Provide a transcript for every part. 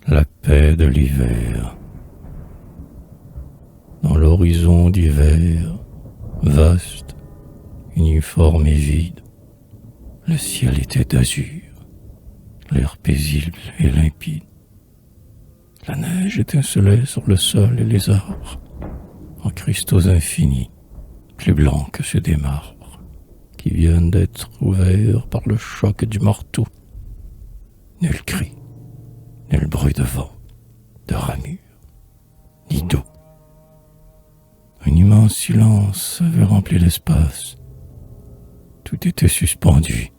la paix de l'hiver. Dans l'horizon d'hiver, vaste, uniforme et vide, le ciel était d'azur, l'air paisible et limpide. La neige étincelait sur le sol et les arbres, en cristaux infinis, plus blancs que ceux des marbres, qui viennent d'être ouverts par le choc du marteau. Nul cri, nul bruit de vent, de ramure, ni d'eau. Un immense silence avait rempli l'espace. Tout était suspendu.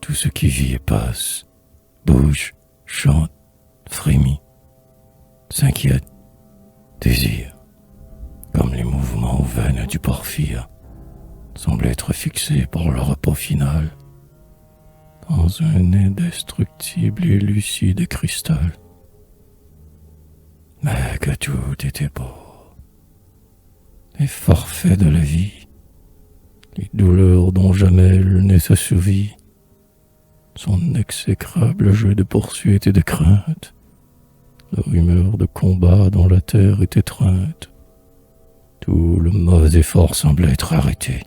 Tout ce qui vit et passe, bouge, chante, frémit, s'inquiète, désire, comme les mouvements aux veines du porphyre, semblent être fixés par le repos final, dans un indestructible et lucide cristal. Mais que tout était beau. Les forfaits de la vie, les douleurs dont jamais elle ne s'assouvit, son exécrable jeu de poursuite et de crainte, la rumeur de combat dont la terre est étreinte, tout le mauvais effort semblait être arrêté,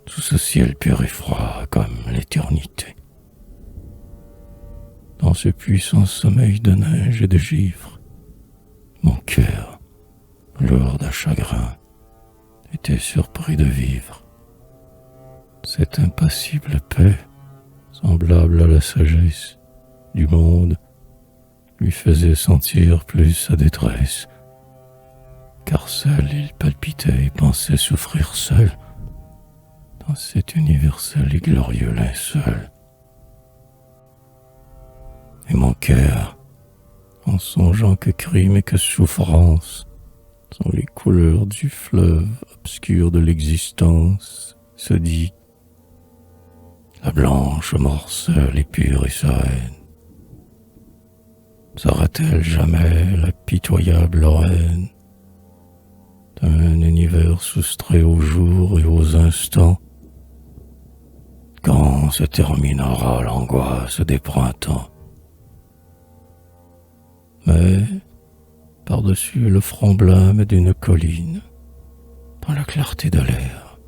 sous ce ciel pur et froid comme l'éternité. Dans ce puissant sommeil de neige et de givre, mon cœur, lourd de chagrin, était surpris de vivre. Cette impassible paix, semblable à la sagesse du monde, lui faisait sentir plus sa détresse, car seul il palpitait et pensait souffrir seul, dans cet universel et glorieux linceul. Et mon cœur, en songeant que crime et que souffrance sont les couleurs du fleuve obscur de l'existence, se dit: la blanche morcelle est pure et sereine. Sera-t-elle jamais la pitoyable reine d'un univers soustrait au jour et aux instants? Quand se terminera l'angoisse des printemps? Mais par-dessus le front blême d'une colline, dans la clarté de l'air,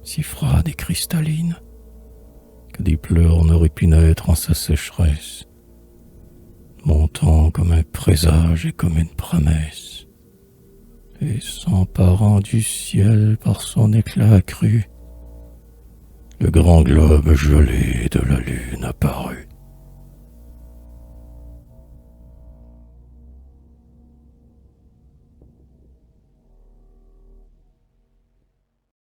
si froide et cristalline, que des pleurs n'auraient pu naître en sa sécheresse, montant comme un présage et comme une promesse, et s'emparant du ciel par son éclat accru, le grand globe gelé de la lune apparut.